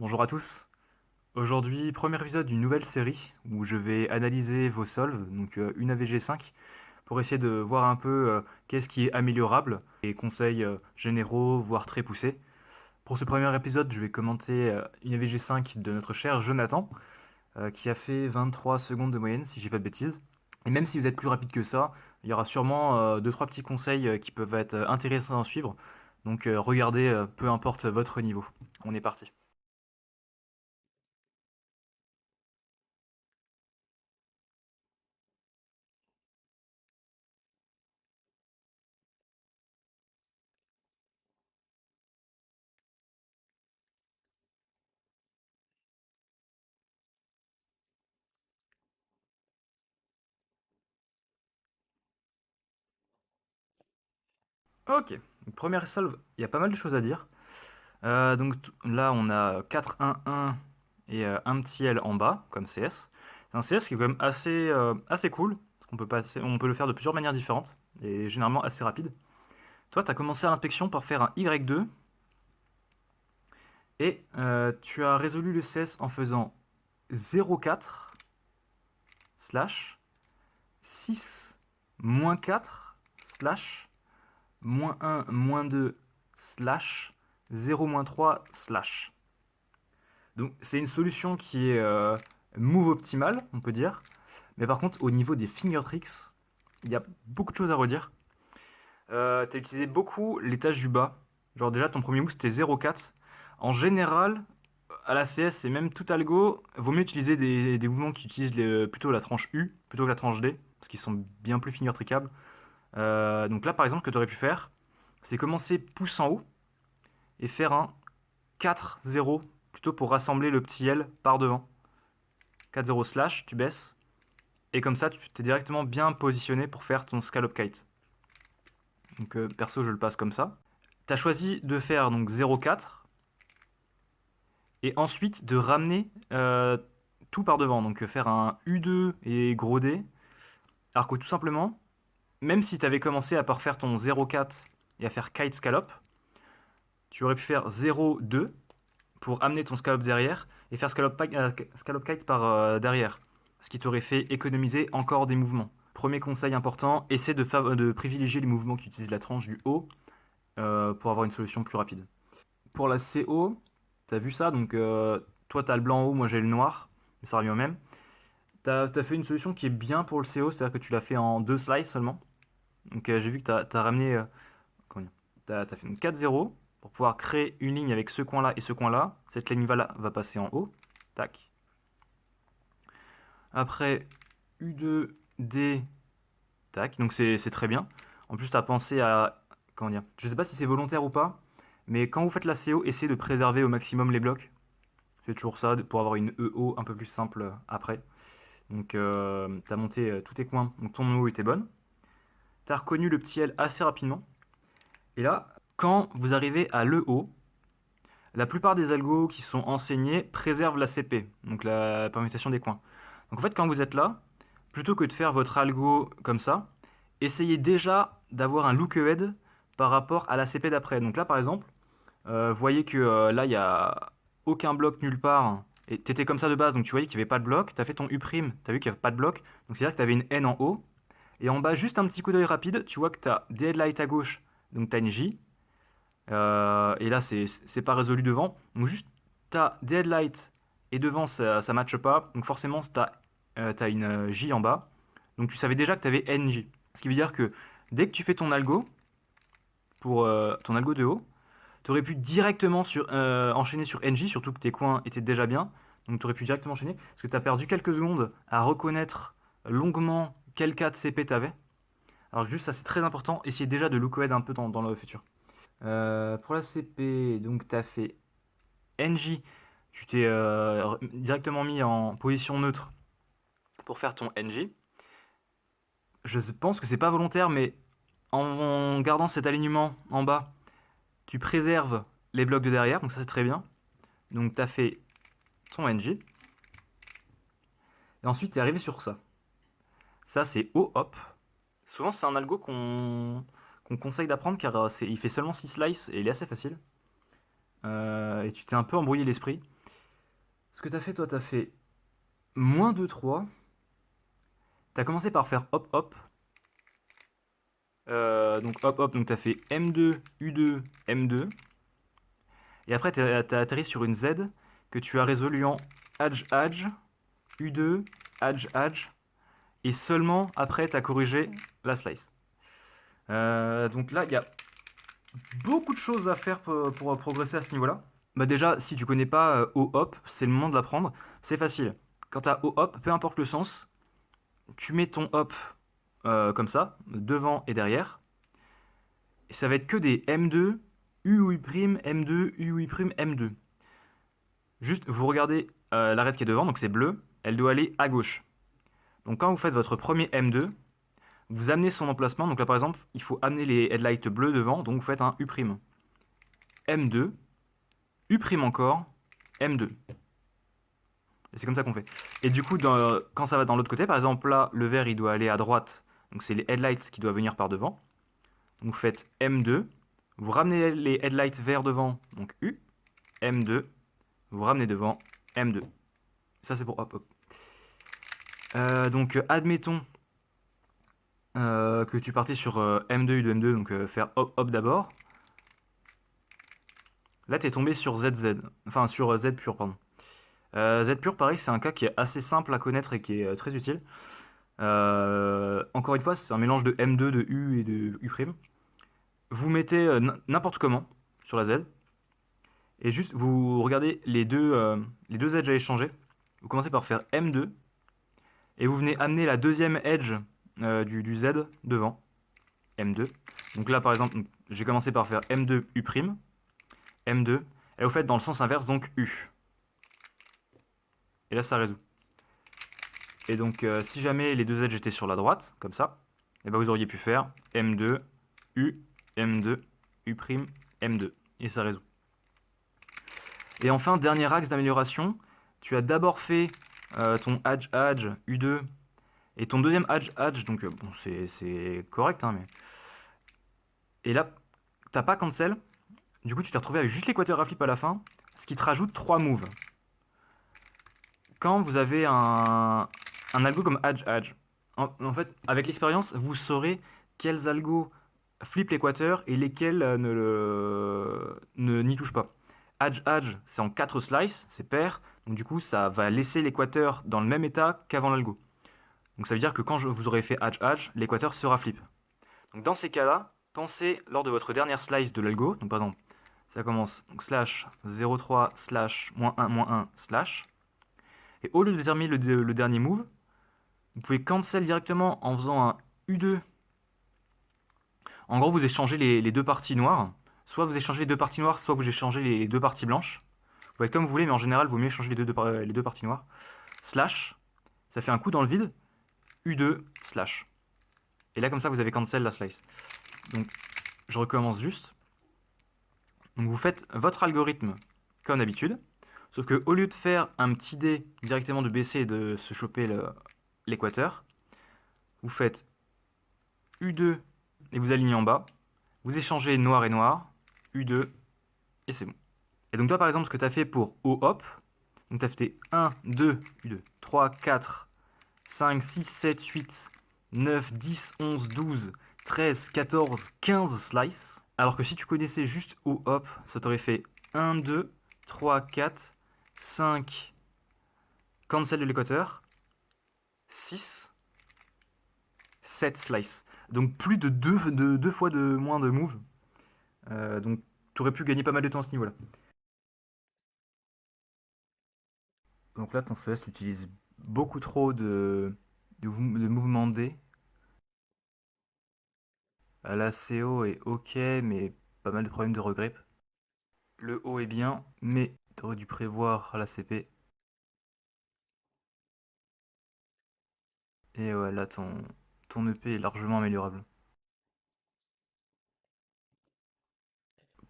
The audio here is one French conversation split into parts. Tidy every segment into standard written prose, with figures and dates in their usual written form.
Bonjour à tous. Aujourd'hui, premier épisode d'une nouvelle série où je vais analyser vos solves, donc une AVG5, pour essayer de voir un peu qu'est-ce qui est améliorable et conseils généraux, voire très poussés. Pour ce premier épisode, je vais commenter une AVG5 de notre cher Jonathan, qui a fait 23 secondes de moyenne, si j'ai pas de bêtises. Et même si vous êtes plus rapide que ça, il y aura sûrement 2-3 petits conseils qui peuvent être intéressants à suivre. Donc regardez, peu importe votre niveau. On est parti. Ok, donc, première solve, il y a pas mal de choses à dire. Là, on a 4-1-1 et un petit L en bas, comme CS. C'est un CS qui est quand même assez cool, parce on peut le faire de plusieurs manières différentes, et généralement assez rapide. Toi, tu as commencé à l'inspection par faire un Y2, et tu as résolu le CS en faisant 0,4 slash 6 moins 4 slash moins 1 moins 2 slash 0 moins 3 slash. Donc c'est une solution qui est move optimale, on peut dire. Mais par contre, au niveau des finger tricks, il y a beaucoup de choses à redire. Tu as utilisé beaucoup les tâches du bas. Genre déjà, ton premier move, c'était 0,4. En général, à la CS et même tout algo, vaut mieux utiliser des mouvements qui utilisent plutôt la tranche U plutôt que la tranche D, parce qu'ils sont bien plus finger trickables. Donc là, par exemple, ce que tu aurais pu faire, c'est commencer pouce en haut et faire un 4-0, plutôt pour rassembler le petit L par devant. 4-0 slash, tu baisses, et comme ça, tu t'es directement bien positionné pour faire ton scallop kite. Donc perso, je le passe comme ça. Tu as choisi de faire donc 0,4 et ensuite de ramener tout par devant. Donc faire un U2 et gros D. Alors que tout simplement, même si tu avais commencé à par faire ton 0,4 et à faire kite scallop, tu aurais pu faire 0,2 pour amener ton scallop derrière et faire scallop kite par derrière. Ce qui t'aurait fait économiser encore des mouvements. Premier conseil important, essaie de privilégier les mouvements qui utilisent la tranche du haut pour avoir une solution plus rapide. Pour la CO, t'as vu ça, donc toi t'as le blanc en haut, moi j'ai le noir, mais ça revient au même. T'as as fait une solution qui est bien pour le CO, c'est-à-dire que tu l'as fait en deux slices seulement. Donc j'ai vu que t'as ramené, comment dire, t'as fait une 4-0 pour pouvoir créer une ligne avec ce coin-là et ce coin-là. Cette ligne va passer en haut. Tac. Après, U2, D, tac. Donc c'est très bien. En plus, tu as pensé à. Comment dire? Je sais pas si c'est volontaire ou pas, mais quand vous faites la CO, essayez de préserver au maximum les blocs. C'est toujours ça pour avoir une EO un peu plus simple après. Donc, tu as monté tous tes coins. Donc, ton EO était bonne. Tu as reconnu le petit L assez rapidement. Et là, quand vous arrivez à l'EO, la plupart des algos qui sont enseignés préservent la CP, donc la permutation des coins. Donc en fait, quand vous êtes là, plutôt que de faire votre algo comme ça, essayez déjà d'avoir un look ahead par rapport à la CP d'après. Donc là, par exemple, vous voyez que là, il n'y a aucun bloc nulle part. Et tu étais comme ça de base, donc tu voyais qu'il n'y avait pas de bloc. Tu as fait ton U', tu as vu qu'il n'y avait pas de bloc. Donc c'est-à-dire que tu avais une N en haut. Et en bas, juste un petit coup d'œil rapide, tu vois que tu as des headlights à gauche, donc tu as une J. Et là, c'est pas résolu devant. Donc juste, t'as des headlights et devant, ça matche pas. Donc forcément, t'as une J en bas. Donc tu savais déjà que t'avais NJ. Ce qui veut dire que dès que tu fais ton algo, pour ton algo de haut, t'aurais pu directement enchaîner sur NJ, surtout que tes coins étaient déjà bien. Donc t'aurais pu directement enchaîner. Parce que t'as perdu quelques secondes à reconnaître longuement quel cas de CP t'avais. Alors juste, ça c'est très important. Essayez déjà de look ahead un peu dans le futur. Pour la CP, donc tu as fait NJ, tu t'es directement mis en position neutre pour faire ton NJ. Je pense que c'est pas volontaire, mais en gardant cet alignement en bas, tu préserves les blocs de derrière, donc ça c'est très bien. Donc tu as fait ton NJ. Et ensuite tu es arrivé sur ça. Ça c'est O-Hop. Souvent c'est un algo qu'on conseille d'apprendre car il fait seulement 6 slices et il est assez facile. Et tu t'es un peu embrouillé l'esprit. Ce que tu as fait, toi, tu as fait moins 2, 3. Tu as commencé par faire hop, hop. Donc hop, hop, donc tu as fait M2, U2, M2. Et après, tu as atterri sur une Z que tu as résolue en Adj, Adj, U2, Adj, Adj. Et seulement après, tu as corrigé la slice. Donc là, il y a beaucoup de choses à faire pour progresser à ce niveau-là. Bah déjà, si tu connais pas O-Hop, c'est le moment de l'apprendre. C'est facile. Quand tu as O-Hop, peu importe le sens, tu mets ton hop comme ça, devant et derrière. Et ça va être que des M2, U ou I', M2, U ou I', M2. Juste, vous regardez l'arête qui est devant, donc c'est bleu, elle doit aller à gauche. Donc quand vous faites votre premier M2, vous amenez son emplacement. Donc là par exemple, il faut amener les headlights bleus devant, donc vous faites un U'. M2, U' encore, M2. Et c'est comme ça qu'on fait. Et du coup, quand ça va dans l'autre côté, par exemple là, le vert il doit aller à droite, donc c'est les headlights qui doivent venir par devant. Donc vous faites M2, vous ramenez les headlights verts devant, donc U, M2, vous ramenez devant, M2. Ça c'est pour hop hop. Donc admettons que tu partais sur M2, U2, M2, donc faire hop hop d'abord. Là tu es tombé sur ZZ, enfin sur Z pur, pardon. Z pur, pareil, c'est un cas qui est assez simple à connaître et qui est très utile. Encore une fois, c'est un mélange de M2, de U et de U'. Vous mettez n'importe comment sur la Z. Et juste, vous regardez les deux edges à échanger. Vous commencez par faire M2. Et vous venez amener la deuxième edge du Z devant. M2. Donc là, par exemple, j'ai commencé par faire M2 U'. M2. Et vous faites dans le sens inverse, donc U. Et là, ça résout. Et donc, si jamais les deux edges étaient sur la droite, comme ça, et ben vous auriez pu faire M2, U, M2, U', M2. Et ça résout. Et enfin, dernier axe d'amélioration, tu as d'abord fait ton Adj Adj U2 et ton deuxième Adj Adj, donc bon, c'est correct, hein, mais. Et là, t'as pas cancel, du coup tu t'es retrouvé avec juste l'équateur à flip à la fin, ce qui te rajoute 3 moves. Quand vous avez un algo comme Adj Adj, en fait, avec l'expérience, vous saurez quels algos flip l'équateur et lesquels n'y touchent pas. Adj Adj, c'est en 4 slices, c'est pair, donc du coup ça va laisser l'équateur dans le même état qu'avant l'algo. Donc ça veut dire que quand vous aurez fait Adj Adj, l'équateur sera flip. Donc dans ces cas-là, pensez lors de votre dernière slice de l'algo, donc par exemple, ça commence donc slash 0,3 slash -1 slash, et au lieu de déterminer le dernier move, vous pouvez cancel directement en faisant un U2. En gros, vous échangez les deux parties noires. Soit vous échangez les deux parties noires, soit vous échangez les deux parties blanches. Vous faites comme vous voulez, mais en général, il vaut mieux échanger les deux parties noires. Slash, ça fait un coup dans le vide. U2, slash. Et là, comme ça, vous avez cancel la slice. Donc, je recommence juste. Donc, vous faites votre algorithme comme d'habitude. Sauf que au lieu de faire un petit dé directement de baisser et de se choper l'équateur, vous faites U2 et vous alignez en bas. Vous échangez noir et noir, U2, et c'est bon. Et donc toi par exemple ce que tu as fait pour O-Hop, donc tu as fait 1, 2, U2, 3, 4, 5, 6, 7, 8, 9, 10, 11, 12, 13, 14, 15 slices. Alors que si tu connaissais juste O-Hop, ça t'aurait fait 1, 2, 3, 4, 5, cancel de l'équateur, 6, 7 slices. Donc plus de deux fois de moins de move. Donc tu aurais pu gagner pas mal de temps à ce niveau-là. Donc là, ton CS, tu utilises beaucoup trop de mouvements D. La CO est ok, mais pas mal de problèmes de regrip. Le haut est bien, mais tu aurais dû prévoir la CP. Et ouais, là, ton EP est largement améliorable.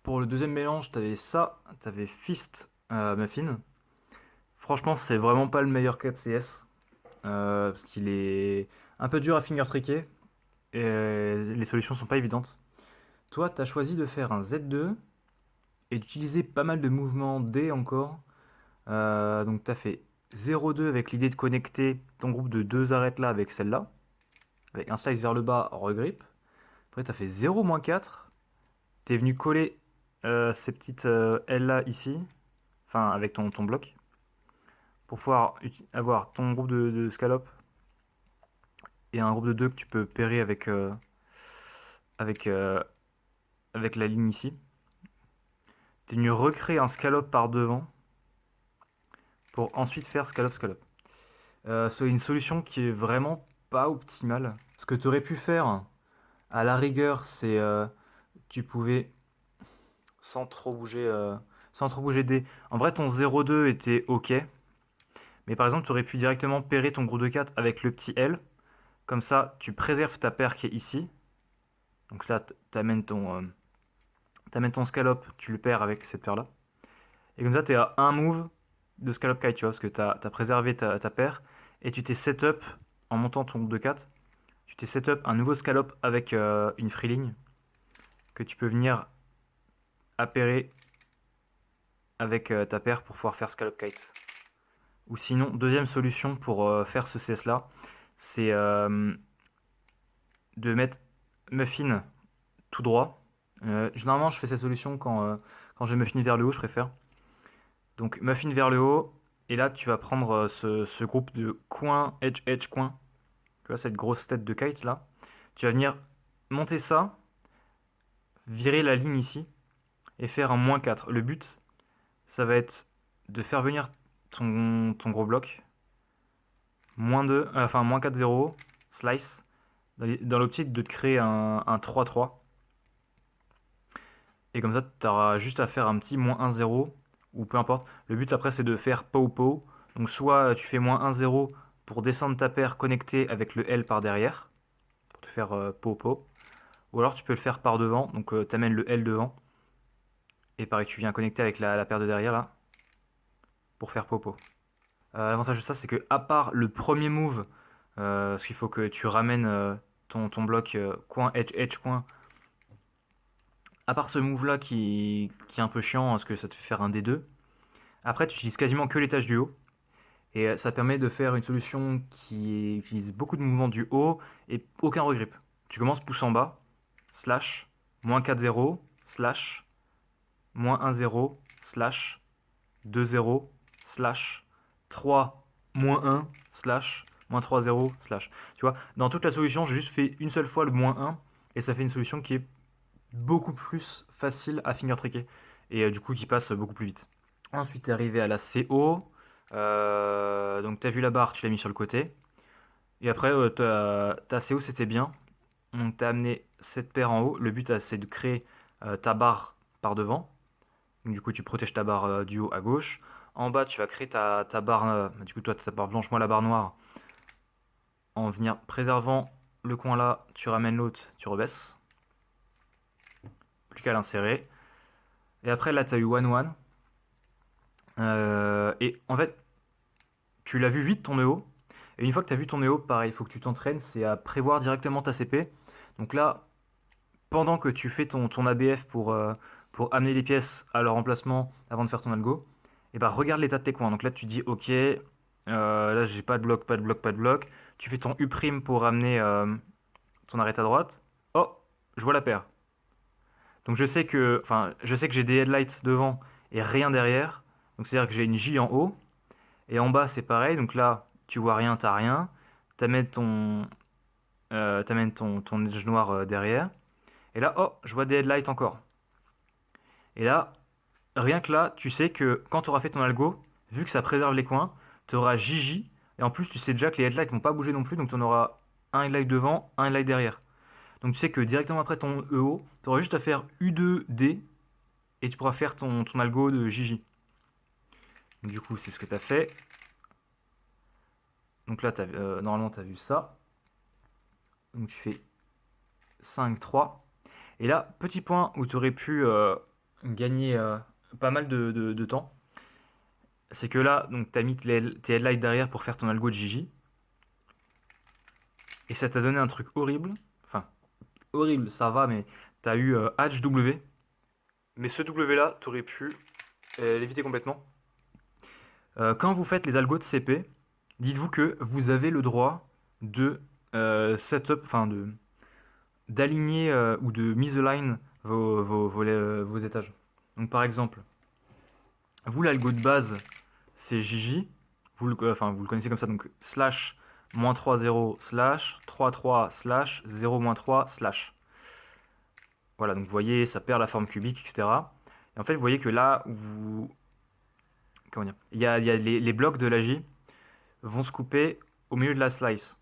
Pour le deuxième mélange, t'avais ça, t'avais Fist Muffin. Franchement, c'est vraiment pas le meilleur cas de CS. Parce qu'il est un peu dur à finger tricker. Et les solutions sont pas évidentes. Toi, t'as choisi de faire un Z2 et d'utiliser pas mal de mouvements D encore Donc tu as fait 0,2 avec l'idée de connecter ton groupe de 2 arêtes là avec celle-là, avec un slice vers le bas, regrip. Après tu as fait 0-4, tu es venu coller ces petites L là ici, enfin avec ton bloc, pour pouvoir avoir ton groupe de scalop et un groupe de 2 que tu peux pairer avec, euh, avec la ligne ici. Tu es venu recréer un scallop par devant pour ensuite faire scallop. C'est une solution qui est vraiment pas optimale. Ce que tu aurais pu faire, à la rigueur, c'est tu pouvais, sans trop bouger, D. En vrai, ton 0,2 était ok, mais par exemple, tu aurais pu directement pairer ton groupe de 4 avec le petit L. Comme ça, tu préserves ta paire qui est ici. Donc là, t'amènes ton scallop, tu le perds avec cette paire là. Et comme ça, tu es à un move de scallop kite, tu vois, parce que tu as préservé ta paire et tu t'es setup en montant ton groupe de 4. Tu t'es setup un nouveau scallop avec une free ligne que tu peux venir appairer avec ta paire pour pouvoir faire scallop kite. Ou sinon, deuxième solution pour faire ce CS là, c'est de mettre muffin tout droit. Généralement, je fais cette solution quand j'ai muffin vers le haut, je préfère. Donc muffin vers le haut, et là tu vas prendre ce groupe de coin, edge, edge, coin. Tu vois cette grosse tête de kite là. Tu vas venir monter ça, virer la ligne ici, et faire un -4. Le but, ça va être de faire venir ton gros bloc, -2, enfin -4, 0, slice, dans l'optique de te créer un 3-3. Et comme ça, tu auras juste à faire un petit -1, 0, ou peu importe. Le but après, c'est de faire pow-pow. Donc soit tu fais -1, 0 pour descendre ta paire connectée avec le L par derrière, pour te faire pow-pow. Ou alors tu peux le faire par devant, donc tu amènes le L devant. Et pareil, tu viens connecter avec la paire de derrière là, pour faire pow-pow. L'avantage de ça, c'est que à part le premier move, parce qu'il faut que tu ramènes ton bloc coin, edge, edge, coin. À part ce move là qui est un peu chiant, parce que ça te fait faire un D2. Après, tu utilises quasiment que les tâches du haut. Et ça permet de faire une solution qui utilise beaucoup de mouvements du haut et aucun regrip. Tu commences pouce en bas, slash, -4, 0, slash, -1, 0, slash, 2, 0, slash, 3, -1, slash, -3, 0, slash. Tu vois, dans toute la solution, j'ai juste fait une seule fois le -1 et ça fait une solution qui est beaucoup plus facile à finger tricker et du coup qui passe beaucoup plus vite. Ensuite, tu es arrivé à la CO. Donc, tu as vu la barre, tu l'as mis sur le côté. Et après, ta CO, c'était bien. Donc, tu as amené cette paire en haut. Le but, c'est de créer ta barre par devant. Donc, du coup, tu protèges ta barre du haut à gauche. En bas, tu vas créer ta barre. Du coup, toi, ta barre blanche, moi, la barre noire. En venir préservant le coin là, tu ramènes l'autre, tu rebaisses. Plus qu'à l'insérer. Et après, là, tu as eu 1-1. Et en fait, tu l'as vu vite ton EO. Et une fois que tu as vu ton EO, pareil, il faut que tu t'entraînes, c'est à prévoir directement ta CP. Donc là, pendant que tu fais ton ABF pour amener les pièces à leur emplacement avant de faire ton algo, et bah regarde l'état de tes coins. Donc là, tu dis, ok, là j'ai pas de bloc, pas de bloc, pas de bloc. Tu fais ton U' pour amener ton arrêt à droite. Oh, je vois la paire. Donc je sais que j'ai des headlights devant et rien derrière. Donc c'est-à-dire que j'ai une J en haut. Et en bas, c'est pareil. Donc là, tu vois rien, t'as rien. T'amènes ton edge noir derrière. Et là, oh, je vois des headlights encore. Et là, rien que là, tu sais que quand tu auras fait ton algo, vu que ça préserve les coins, tu auras JJ. Et en plus, tu sais déjà que les headlights vont pas bouger non plus. Donc tu en auras un headlight devant, un headlight derrière. Donc tu sais que directement après ton EO, tu auras juste à faire U2D et tu pourras faire ton algo de JJ. Du coup, c'est ce que tu as fait. Donc là, normalement, tu as vu ça. Donc tu fais 5-3. Et là, petit point où tu aurais pu gagner pas mal de temps, c'est que là, tu as mis tes headlights derrière pour faire ton algo de Gigi. Et ça t'a donné un truc horrible. Enfin, horrible, ça va, mais tu as eu Hatch W. Mais ce W là, tu aurais pu l'éviter complètement. Quand vous faites les algos de CP, dites-vous que vous avez le droit de setup, enfin d'aligner ou de misalign vos étages. Donc par exemple, vous l'algo de base c'est JJ, vous le connaissez comme ça, donc slash moins 3 0 slash 3 3 slash 0 moins 3 slash. Voilà, donc vous voyez, ça perd la forme cubique, etc. Et en fait, vous voyez que là, comment dire, il y a les blocs de la J vont se couper au milieu de la slice.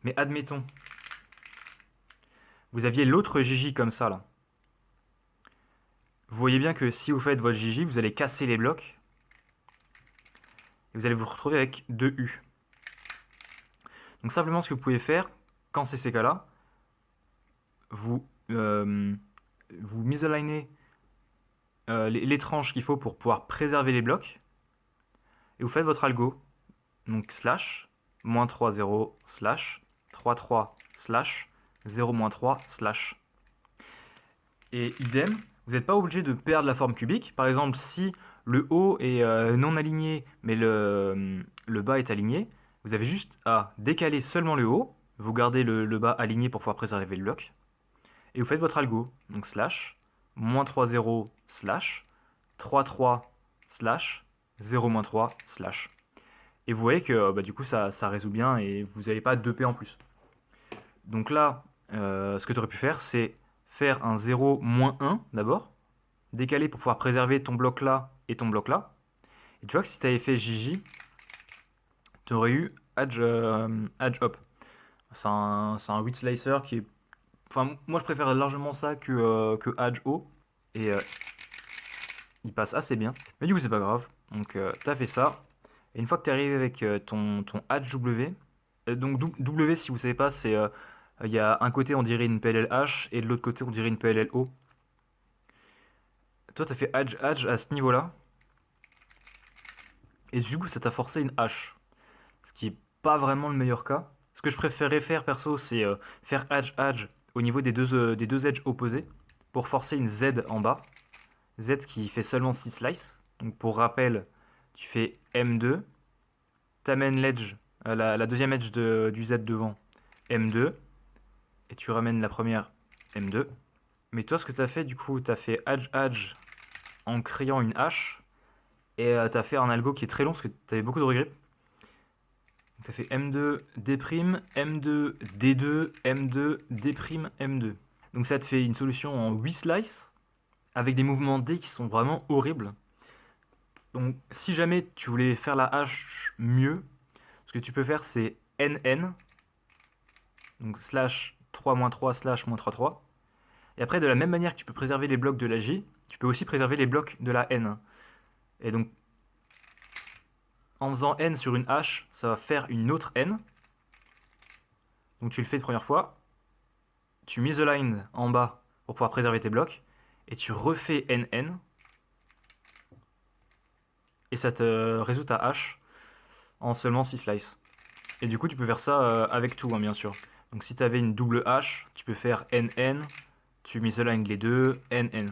Mais admettons, vous aviez l'autre JJ comme ça, là. Vous voyez bien que si vous faites votre JJ, vous allez casser les blocs. Et vous allez vous retrouver avec 2 U. Donc simplement, ce que vous pouvez faire, quand c'est ces cas-là, vous misalignez les tranches qu'il faut pour pouvoir préserver les blocs. Et vous faites votre algo. Donc slash, moins 3, 0, slash, 3, 3, slash, 0, moins 3, slash. Et idem, vous n'êtes pas obligé de perdre la forme cubique. Par exemple, si le haut est non aligné, mais le bas est aligné, vous avez juste à décaler seulement le haut, vous gardez le bas aligné pour pouvoir préserver le bloc, et vous faites votre algo. Donc slash, moins 3, 0, slash, 3, 3, slash, 0, moins 3, slash. Et vous voyez que du coup ça résout bien et vous n'avez pas 2P en plus. Donc là, ce que tu aurais pu faire, c'est faire un 0 moins 1 d'abord, décaler pour pouvoir préserver ton bloc là et ton bloc là. Et tu vois que si tu avais fait JJ, tu aurais eu Edge Up. C'est un 8 slicer qui est. Enfin, moi je préfère largement ça que Edge O. Et il passe assez bien. Mais du coup, c'est pas grave. Donc, tu as fait ça. Et une fois que tu es arrivé avec ton Edge W, donc W, si vous savez pas, c'est. Il y a un côté, on dirait une PLL-H, et de l'autre côté, on dirait une PLL-O. Toi, tu as fait Edge à ce niveau-là. Et du coup, ça t'a forcé une H. Ce qui est pas vraiment le meilleur cas. Ce que je préférerais faire perso, c'est faire Edge au niveau des deux edges opposés pour forcer une Z en bas. Z qui fait seulement 6 slices. Donc pour rappel, tu fais M2, t'amènes l'edge, la deuxième edge du Z devant, M2, et tu ramènes la première M2. Mais toi, ce que tu as fait, du coup, tu as fait Edge en créant une H, et tu as fait un algo qui est très long parce que tu avais beaucoup de regrip. Tu as fait M2, D', M2, D2, M2, D', M2. Donc ça te fait une solution en 8 slices, avec des mouvements D qui sont vraiment horribles. Donc si jamais tu voulais faire la hache mieux, ce que tu peux faire c'est NN, donc slash 3-3 slash -3 3. Et après de la même manière que tu peux préserver les blocs de la J, tu peux aussi préserver les blocs de la N. Et donc en faisant N sur une hache, ça va faire une autre N. Donc tu le fais une première fois, tu misalign en bas pour pouvoir préserver tes blocs, et tu refais NN, et ça te résout ta hache en seulement 6 slices. Et du coup, tu peux faire ça avec tout, hein, bien sûr. Donc si tu avais une double hache, tu peux faire NN, tu misalign les deux, NN.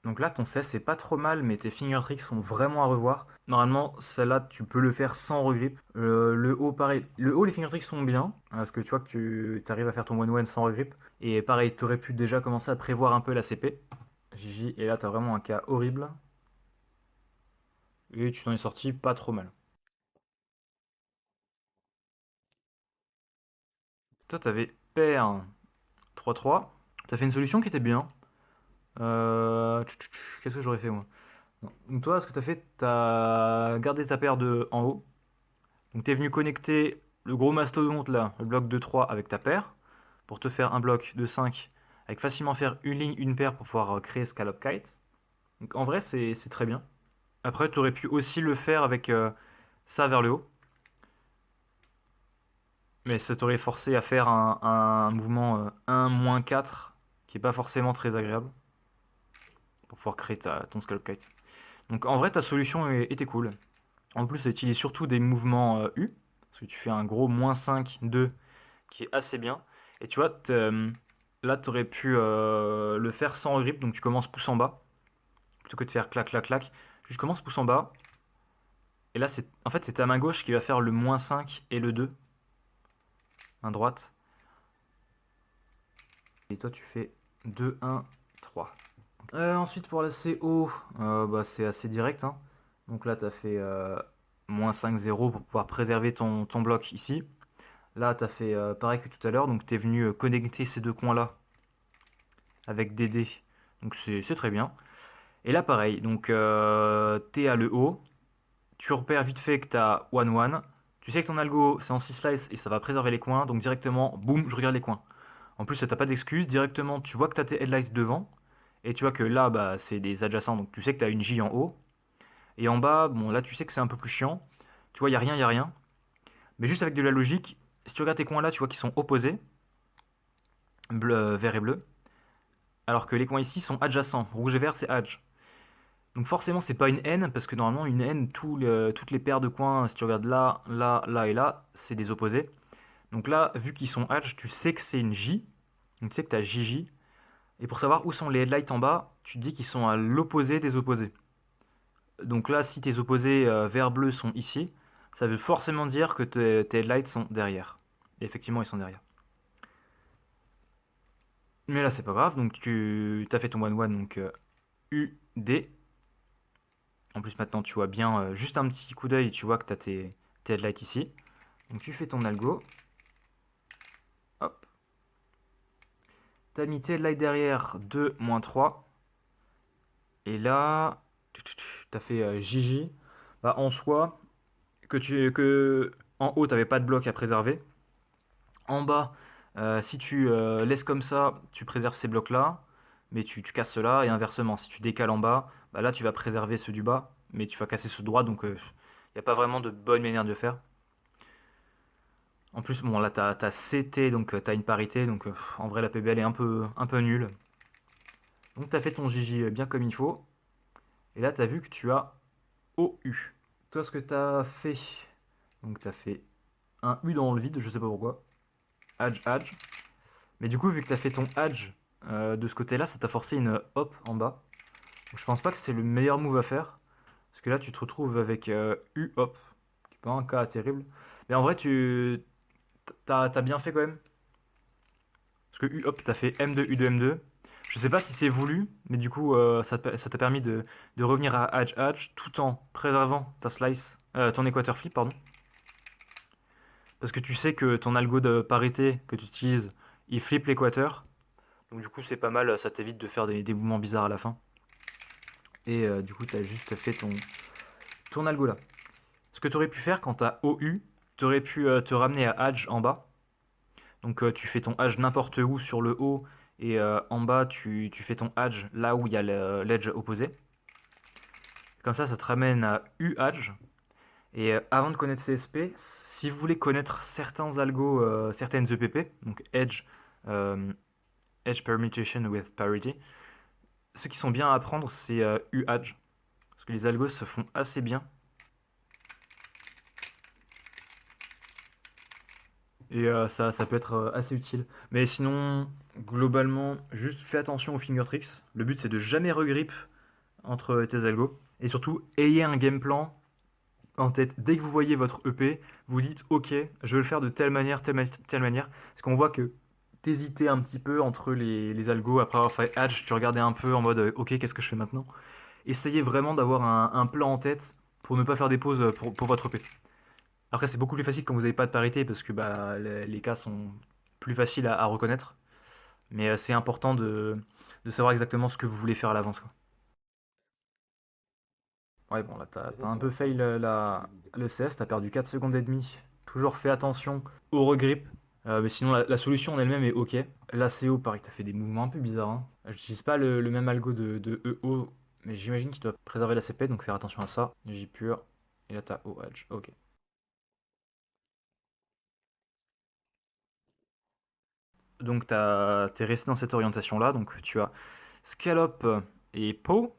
Donc là, ton CS c'est pas trop mal, mais tes finger tricks sont vraiment à revoir. Normalement, celle-là, tu peux le faire sans regrip. Le haut, pareil. Le haut, les finger tricks sont bien, parce que tu vois que tu arrives à faire ton one-one sans regrip. Et pareil, tu aurais pu déjà commencer à prévoir un peu la CP. JJ, et là, tu as vraiment un cas horrible. Et tu t'en es sorti pas trop mal. Toi, tu avais paire 3-3. Tu as fait une solution qui était bien. Qu'est-ce que j'aurais fait moi? Non. Donc toi, ce que tu as fait, tu as gardé ta paire de en haut. Donc tu es venu connecter le gros mastodonte là, le bloc de 3 avec ta paire, pour te faire un bloc de 5 avec facilement faire une ligne, une paire pour pouvoir créer Scallop Kite. Donc en vrai, c'est très bien. Après, tu aurais pu aussi le faire avec ça vers le haut. Mais ça t'aurait forcé à faire un mouvement 1-4 qui est pas forcément très agréable pour pouvoir créer ton Scallop Kite. Donc en vrai, ta solution était cool. En plus, ça utilise surtout des mouvements U, parce que tu fais un gros -5, 2 qui est assez bien. Et tu vois, là, tu aurais pu le faire sans grip, donc tu commences pouce en bas, plutôt que de faire clac, clac, clac. Juste commence pouce en bas. Et là, en fait, c'est ta main gauche qui va faire le -5 et le 2. Main droite. Et toi, tu fais 2, 1, 3. Ensuite, pour la CO, bah, c'est assez direct, hein. Donc là, tu as fait -5, 0 pour pouvoir préserver ton bloc ici. Là, tu as fait pareil que tout à l'heure. Donc, tu es venu connecter ces deux coins-là avec des dés. Donc, c'est très bien. Et là, pareil. Donc, tu es à le haut. Tu repères vite fait que tu as 1, 1. Tu sais que ton algo, c'est en 6 slices et ça va préserver les coins. Donc, directement, boum, je regarde les coins. En plus, ça t'a pas d'excuse. Directement, tu vois que tu as tes headlights devant. Et tu vois que là, bah, c'est des adjacents. Donc, tu sais que tu as une J en haut. Et en bas, bon, là, tu sais que c'est un peu plus chiant. Tu vois, il n'y a rien, il n'y a rien. Mais juste avec de la logique, si tu regardes tes coins là, tu vois qu'ils sont opposés. Bleu, vert et bleu. Alors que les coins ici sont adjacents. Rouge et vert, c'est adj. Donc forcément, c'est pas une N, parce que normalement, une N, toutes les paires de coins, si tu regardes là, là, là et là, c'est des opposés. Donc là, vu qu'ils sont edge, tu sais que c'est une J. Donc tu sais que tu as JJ. Et pour savoir où sont les headlights en bas, tu te dis qu'ils sont à l'opposé des opposés. Donc là, si tes opposés vert-bleu sont ici, ça veut forcément dire que tes headlights sont derrière. Et effectivement, ils sont derrière. Mais là, c'est pas grave. Donc tu as fait ton 1-1, donc U, D. En plus, maintenant, tu vois bien, juste un petit coup d'œil, tu vois que tu as tes headlights ici. Donc tu fais ton algo. Hop. Tu as mis tes headlights derrière 2, -3. Et là, tu as fait JJ. Bah, en soi, que en haut, tu n'avais pas de bloc à préserver. En bas, si tu laisses comme ça, tu préserves ces blocs-là, mais tu casses ceux-là, et inversement, si tu décales en bas, bah là tu vas préserver ceux du bas, mais tu vas casser ceux de droite, donc il n'y a pas vraiment de bonne manière de le faire. En plus, bon là tu as CT, donc tu as une parité, donc en vrai la PBL est un peu nulle. Donc tu as fait ton JJ bien comme il faut, et là tu as vu que tu as OU. Toi ce que tu as fait, donc tu as fait un U dans le vide, je sais pas pourquoi, Adj, Adj. Mais du coup, vu que tu as fait ton edge de ce côté-là, ça t'a forcé une hop en bas. Donc, je pense pas que c'est le meilleur move à faire. Parce que là, tu te retrouves avec U hop, qui est pas un cas terrible. Mais en vrai, t'as bien fait quand même. Parce que U hop, t'as fait M2, U2, M2. Je sais pas si c'est voulu, mais du coup, ça t'a permis de revenir à edge edge tout en préservant ta slice, ton équateur flip, pardon. Parce que tu sais que ton algo de parité que tu utilises, il flippe l'équateur. Donc du coup c'est pas mal, ça t'évite de faire des mouvements bizarres à la fin. Et du coup tu as juste fait ton algo là. Ce que tu aurais pu faire quand tu as OU, tu aurais pu te ramener à Edge en bas. Donc tu fais ton Edge n'importe où sur le haut et en bas tu fais ton Edge là où il y a l'edge opposé. Comme ça te ramène à U Edge. Et avant de connaître CSP, si vous voulez connaître certains algos, certaines EPP, donc Edge, Edge Permutation with Parity, ceux qui sont bien à apprendre, c'est U-Edge. Parce que les algos se font assez bien. Et ça peut être assez utile. Mais sinon, globalement, juste fais attention aux finger tricks. Le but, c'est de jamais regrip entre tes algos. Et surtout, ayez un game plan en tête. Dès que vous voyez votre EP, vous dites ok, je vais le faire de telle manière, telle manière. Parce qu'on voit que t'hésitais un petit peu entre les algos. Après avoir fait Edge, tu regardais un peu en mode ok, qu'est-ce que je fais maintenant? Essayez vraiment d'avoir un plan en tête pour ne pas faire des pauses pour votre EP. Après, c'est beaucoup plus facile quand vous n'avez pas de parité parce que bah, les cas sont plus faciles à reconnaître. Mais c'est important de savoir exactement ce que vous voulez faire à l'avance, quoi. Ouais, bon, là, t'as un peu fail le CS, t'as perdu 4 secondes et demie. Toujours fais attention au regrip. Mais sinon, la solution en elle-même est ok. L'ACO, pareil, t'as fait des mouvements un peu bizarres, hein. J'utilise pas le même algo de EO, mais j'imagine qu'il doit préserver la CP, donc faire attention à ça. J pur, et là t'as O edge, ok. Donc t'es resté dans cette orientation-là, donc tu as scallop et po.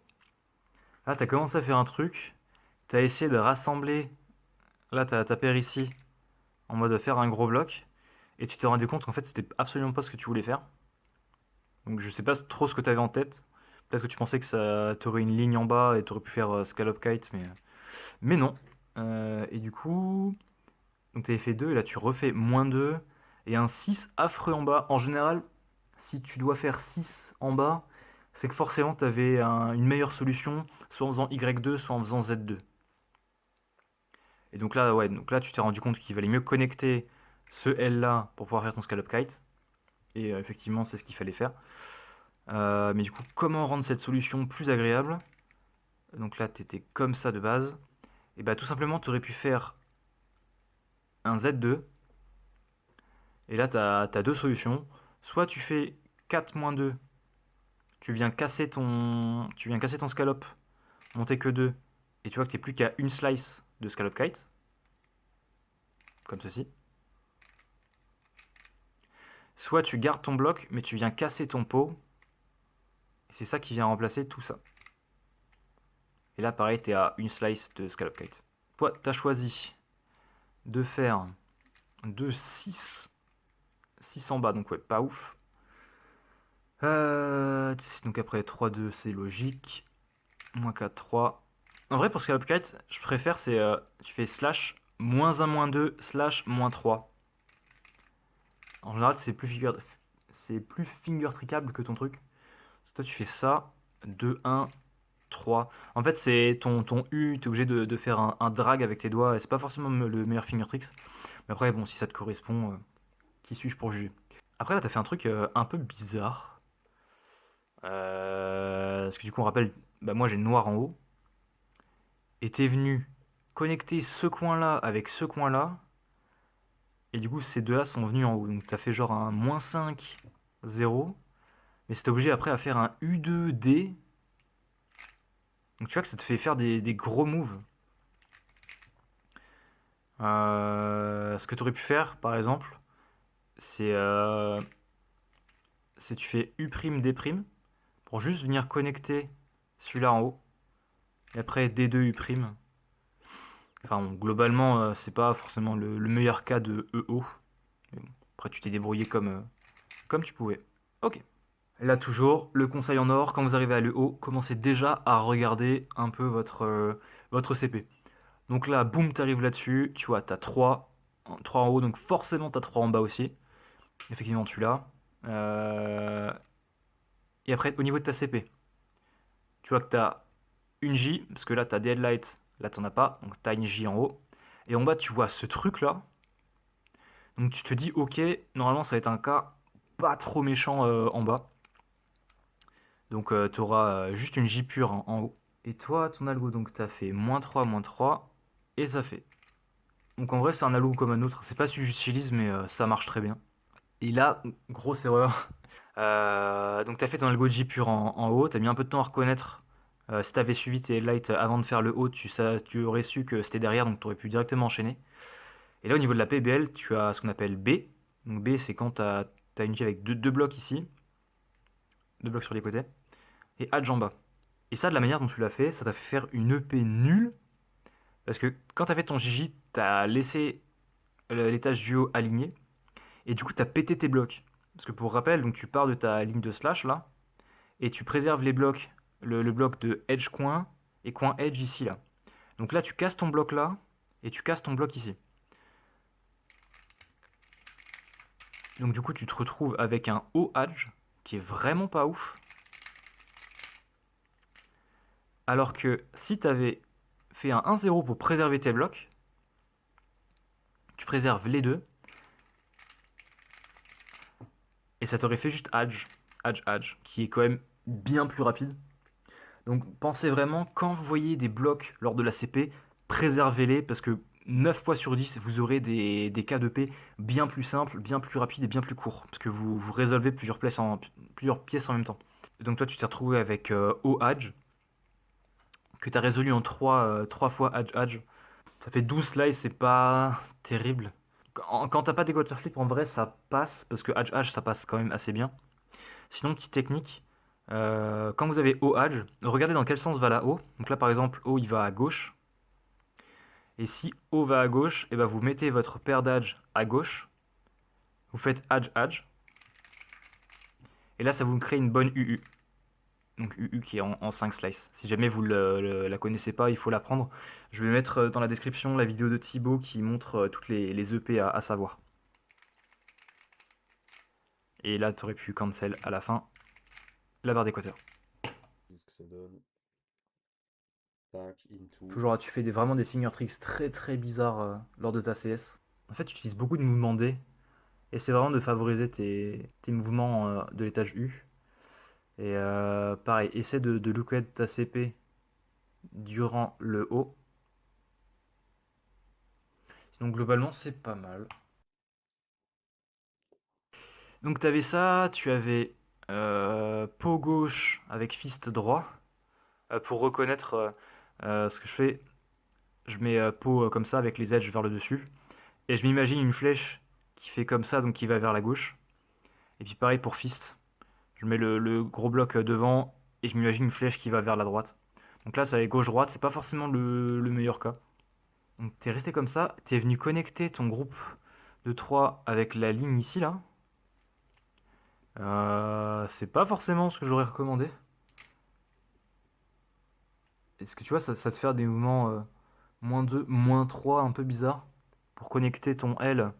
Là, t'as commencé à faire un truc. T'as essayé de rassembler. Là, t'as ta paire ici en mode faire un gros bloc. Et tu t'es rendu compte qu'en fait, c'était absolument pas ce que tu voulais faire. Donc, je sais pas trop ce que t'avais en tête. Peut-être que tu pensais que ça t'aurait une ligne en bas et t'aurais pu faire scallop kite, mais non. Et du coup, donc tu avais fait 2 et là tu refais -2 et un 6 affreux en bas. En général, si tu dois faire 6 en bas, c'est que forcément tu avais une meilleure solution, soit en faisant Y2, soit en faisant Z2. Et donc là, ouais, donc là tu t'es rendu compte qu'il valait mieux connecter ce L là pour pouvoir faire ton scallop kite. Et effectivement, c'est ce qu'il fallait faire. Mais du coup, comment rendre cette solution plus agréable? Donc là, tu étais comme ça de base. Et bah tout simplement, tu aurais pu faire un Z2. Et là, tu as deux solutions. Soit tu fais 4-2, tu viens casser ton scallop, monter que 2, et tu vois que tu n'es plus qu'à une slice de scallop kite, comme ceci. Soit tu gardes ton bloc, mais tu viens casser ton pot, et c'est ça qui vient remplacer tout ça. Et là, pareil, tu es à une slice de scallop kite. Toi, tu as choisi de faire de 6 en bas, donc ouais, pas ouf. Donc après 3-2, c'est logique. -4, 3. En vrai, pour Scallop Kite, je préfère, c'est tu fais slash -1, -2, slash -3. En général, c'est plus finger trickable que ton truc. Toi, tu fais ça, 2, 1, 3. En fait, c'est ton U, tu es obligé de faire un drag avec tes doigts, et c'est pas forcément le meilleur finger tricks. Mais après, bon, si ça te correspond, qui suis-je pour juger? Après, là, t'as fait un truc un peu bizarre. Parce que du coup, on rappelle, bah, moi j'ai noir en haut. Et t'es venu connecter ce coin-là avec ce coin-là. Et du coup, ces deux-là sont venus en haut. Donc t'as fait genre un -5, 0. Mais c'était obligé après à faire un U2D. Donc tu vois que ça te fait faire des gros moves. Ce que tu aurais pu faire, par exemple, c'est tu fais U', D' pour juste venir connecter celui-là en haut. Et après D2 U'. Enfin, bon, globalement, c'est pas forcément le meilleur cas de EO. Mais bon, après, tu t'es débrouillé comme tu pouvais. Ok. Là, toujours, le conseil en or, quand vous arrivez à l'EO, commencez déjà à regarder un peu votre CP. Donc là, boum, t'arrives là-dessus, tu vois, t'as 3 en haut, donc forcément t'as 3 en bas aussi. Effectivement, tu l'as. Et après, au niveau de ta CP, tu vois que t'as une J, parce que là, t'as des headlights, là, t'en as pas, donc t'as une J en haut. Et en bas, tu vois ce truc-là. Donc tu te dis, ok, normalement, ça va être un cas pas trop méchant en bas. Donc tu auras juste une J pure en haut. Et toi, ton algo, donc tu as fait -3, -3, et ça fait. Donc en vrai, c'est un algo comme un autre. C'est pas celui que j'utilise, mais ça marche très bien. Et là, grosse erreur. Donc tu as fait ton algo de J pure en haut, tu as mis un peu de temps à reconnaître. Si tu avais suivi tes lights avant de faire le haut, tu aurais su que c'était derrière, donc tu aurais pu directement enchaîner. Et là, au niveau de la PBL, tu as ce qu'on appelle B. Donc B, c'est quand tu as une J avec deux blocs ici, deux blocs sur les côtés, et Hadj en bas. Et ça, de la manière dont tu l'as fait, ça t'a fait faire une EP nulle. Parce que quand t'as fait ton JJ, t'as laissé l'étage du haut aligné. Et du coup, t'as pété tes blocs. Parce que pour rappel, donc tu pars de ta ligne de slash là. Et tu préserves les blocs. Le bloc de edge coin et coin edge ici là. Donc là, tu casses ton bloc là. Et tu casses ton bloc ici. Donc du coup, tu te retrouves avec un haut edge qui est vraiment pas ouf. Alors que si t'avais fait un 1-0 pour préserver tes blocs, tu préserves les deux, et ça t'aurait fait juste Hadj, qui est quand même bien plus rapide. Donc pensez vraiment, quand vous voyez des blocs lors de la CP, préservez-les, parce que 9 fois sur 10, vous aurez des cas de P bien plus simples, bien plus rapides et bien plus courts, parce que vous résolvez plusieurs pièces en même temps. Donc toi, tu t'es retrouvé avec O-Hadj, que tu as résolu en 3 fois Hadj. Ça fait 12 slices, c'est pas terrible. Quand t'as pas des quarter flip, en vrai, ça passe, parce que Hadj, ça passe quand même assez bien. Sinon, petite technique, quand vous avez O Hadj, regardez dans quel sens va la O. Donc là, par exemple, O, il va à gauche. Et si O va à gauche, et ben vous mettez votre paire d'Hadj à gauche. Vous faites Hadj. Et là, ça vous crée une bonne UU. Donc UU qui est en 5 slices. Si jamais vous la connaissez pas, il faut l'apprendre. Je vais mettre dans la description la vidéo de Thibaut qui montre toutes les EP à savoir. Et là, tu aurais pu cancel à la fin la barre d'équateur. Qu'est-ce que ça donne? Tac, into. Toujours là, tu fais vraiment des finger tricks très très bizarres lors de ta CS. En fait, tu utilises beaucoup de mouvements D. Et c'est vraiment de favoriser tes mouvements de l'étage U. Et pareil, essaie de looker ta CP durant le haut. Sinon, globalement, c'est pas mal. Donc, tu avais ça, tu avais pot gauche avec fist droit. Pour reconnaître ce que je fais, je mets pot comme ça avec les edges vers le dessus. Et je m'imagine une flèche qui fait comme ça, donc qui va vers la gauche. Et puis pareil pour fist. Je mets le gros bloc devant et je m'imagine une flèche qui va vers la droite. Donc là, ça va être gauche-droite, c'est pas forcément le meilleur cas. Donc t'es resté comme ça, t'es venu connecter ton groupe de 3 avec la ligne ici, là. C'est pas forcément ce que j'aurais recommandé. Est-ce que tu vois, ça te fait des mouvements -2, -3 un peu bizarres pour connecter ton L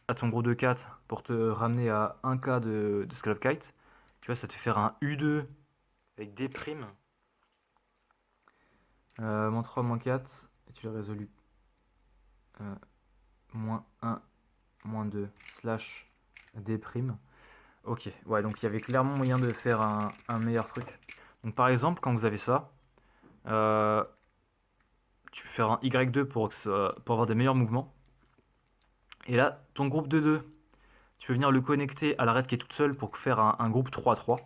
à ton gros de 4 pour te ramener à 1K de Scalp Kite. Tu vois, ça te fait faire un U2 avec des primes. -3, -4, et tu l'as résolu. -1, -2, slash des primes. Ok, ouais, donc il y avait clairement moyen de faire un meilleur truc. Donc par exemple, quand vous avez ça, tu peux faire un Y2 pour avoir des meilleurs mouvements. Et là, ton groupe de 2, tu peux venir le connecter à la raid qui est toute seule pour faire un groupe 3-3.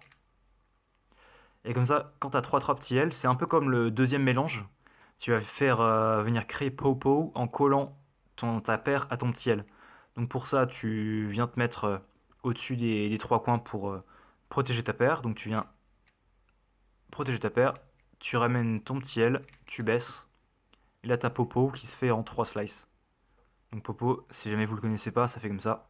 Et comme ça, quand tu as 3-3 petits L, c'est un peu comme le deuxième mélange. Tu vas faire venir créer Popo en collant ta paire à ton petit L. Donc pour ça, tu viens te mettre au-dessus des trois coins pour protéger ta paire. Donc tu viens protéger ta paire, tu ramènes ton petit L, tu baisses. Et là, tu as Popo qui se fait en 3 slices. Donc Popo, si jamais vous le connaissez pas, ça fait comme ça.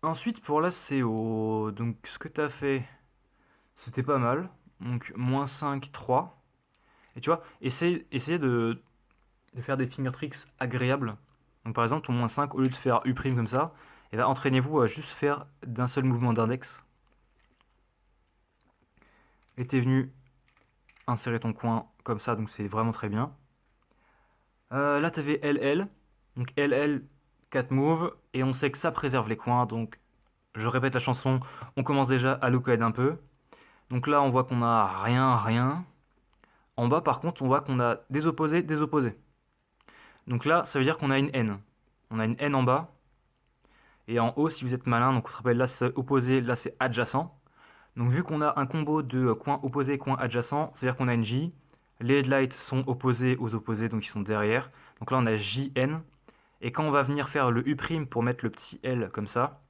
Ensuite, pour la CO, donc ce que tu as fait, c'était pas mal. Donc -5, 3. Et tu vois, essayez de faire des finger tricks agréables. Donc par exemple, ton -5, au lieu de faire U' comme ça, et ben, entraînez-vous à juste faire d'un seul mouvement d'index. Et t'es venu insérer ton coin comme ça, donc c'est vraiment très bien. Là, tu avais LL. Donc LL, 4 moves, et on sait que ça préserve les coins, donc je répète la chanson, on commence déjà à look ahead un peu. Donc là, on voit qu'on a rien, rien. En bas, par contre, on voit qu'on a des opposés, des opposés. Donc là, ça veut dire qu'on a une N. On a une N en bas. Et en haut, si vous êtes malin, donc on se rappelle là c'est opposé, là c'est adjacent. Donc vu qu'on a un combo de coins opposés, coins adjacents, ça veut dire qu'on a une J. Les headlights sont opposés aux opposés, donc ils sont derrière. Donc là on a JN. Et quand on va venir faire le U' pour mettre le petit L comme ça,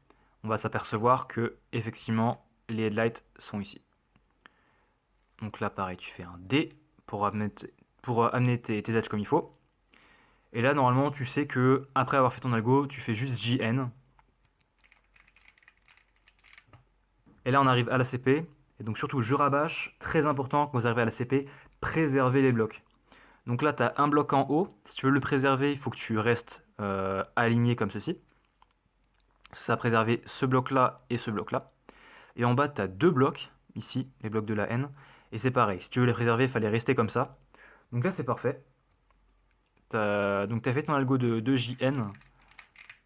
on va s'apercevoir que effectivement les headlights sont ici. Donc là pareil, tu fais un D pour amener tes edges comme il faut. Et là normalement tu sais que après avoir fait ton algo, tu fais juste JN. Et là on arrive à la CP. Et donc surtout je rabâche, très important quand vous arrivez à la CP, préservez les blocs. Donc là tu as un bloc en haut, si tu veux le préserver, il faut que tu restes aligné comme ceci. Ça va préserver ce bloc là et ce bloc là. Et en bas tu as deux blocs, ici, les blocs de la N. Et c'est pareil, si tu veux les préserver, il fallait rester comme ça. Donc là c'est parfait. Donc tu as fait ton algo de JN.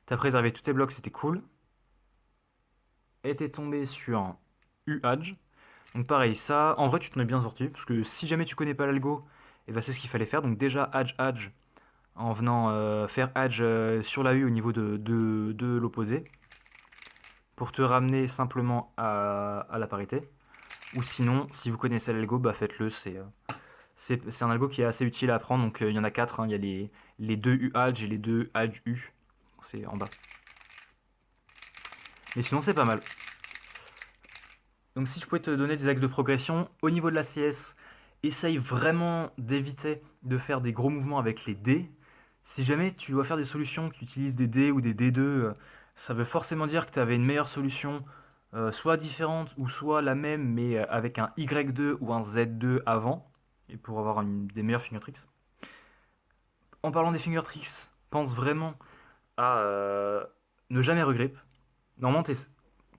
Tu as préservé tous tes blocs, c'était cool. Et tu es tombé sur UH. Donc pareil, ça, en vrai, tu t'en es bien sorti, parce que si jamais tu connais pas l'algo, et ben c'est ce qu'il fallait faire. Donc déjà, Edge, en venant faire Edge sur la U au niveau de l'opposé, pour te ramener simplement à la parité. Ou sinon, si vous connaissez l'algo, bah faites-le, c'est un algo qui est assez utile à apprendre, donc il y en a 4, hein. Il y a les deux UH et les deux U, c'est en bas. Mais sinon, c'est pas mal. Donc si je pouvais te donner des axes de progression, au niveau de la CS, essaye vraiment d'éviter de faire des gros mouvements avec les dés. Si jamais tu dois faire des solutions qui utilisent des dés ou des D2, ça veut forcément dire que tu avais une meilleure solution, soit différente ou soit la même, mais avec un Y2 ou un Z2 avant, et pour avoir des meilleurs finger tricks. En parlant des finger tricks, pense vraiment à ne jamais regrip. Normalement,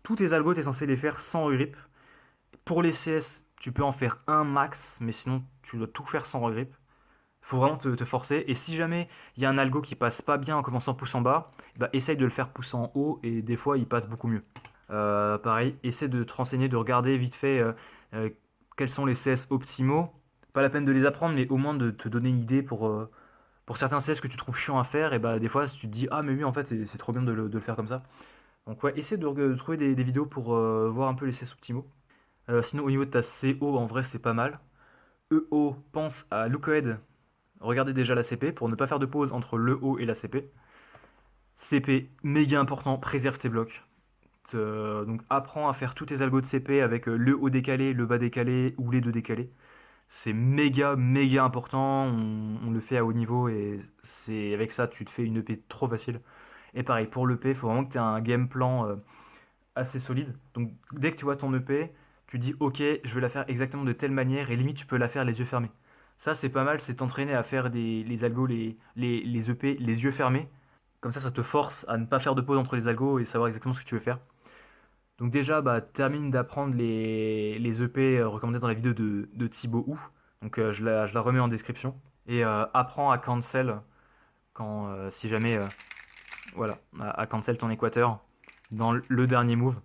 tous tes algos, tu es censé les faire sans regrip. Pour les CS, tu peux en faire un max, mais sinon, tu dois tout faire sans regrip. Faut vraiment te forcer. Et si jamais il y a un algo qui passe pas bien en commençant pouce en bas, bah, essaye de le faire pouce en haut et des fois il passe beaucoup mieux. Pareil, essaie de te renseigner, de regarder vite fait euh, quels sont les CS optimaux. Pas la peine de les apprendre, mais au moins de te donner une idée pour certains CS que tu trouves chiant à faire. Et bah des fois, si tu te dis ah mais oui en fait c'est trop bien de le faire comme ça. Donc ouais, essaie de trouver des vidéos pour voir un peu les CS optimaux. Sinon au niveau de ta CO, en vrai c'est pas mal. EO, pense à Lookahead. Regardez déjà la CP pour ne pas faire de pause entre le haut et la CP. CP, méga important, préserve tes blocs. Donc apprends à faire tous tes algos de CP avec le haut décalé, le bas décalé ou les deux décalés. C'est méga méga important, on le fait à haut niveau et c'est avec ça tu te fais une EP trop facile. Et pareil, pour l'EP, il faut vraiment que tu aies un game plan assez solide. Donc dès que tu vois ton EP, tu dis ok, je vais la faire exactement de telle manière et limite tu peux la faire les yeux fermés. Ça c'est pas mal, c'est t'entraîner à faire les algos, les EP les yeux fermés. Comme ça te force à ne pas faire de pause entre les algos et savoir exactement ce que tu veux faire. Donc déjà, bah, termine d'apprendre les EP recommandés dans la vidéo de Thibaut Hou. Donc je la remets en description. Et apprends à cancel quand, si jamais, voilà, à cancel ton équateur dans le dernier move.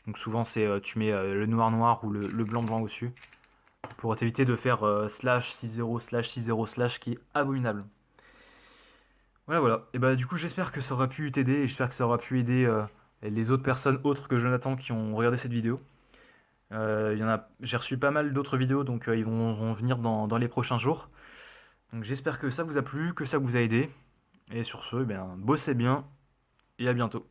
Donc souvent c'est tu mets le noir noir ou le blanc blanc au-dessus pour t'éviter de faire slash 6-0 slash 6-0 slash qui est abominable. Voilà voilà. Et bah du coup j'espère que ça aura pu t'aider et j'espère que ça aura pu aider les autres personnes autres que Jonathan qui ont regardé cette vidéo. J'ai reçu pas mal d'autres vidéos donc ils vont venir dans les prochains jours. Donc j'espère que ça vous a plu, que ça vous a aidé. Et sur ce, eh bien, bossez bien et à bientôt.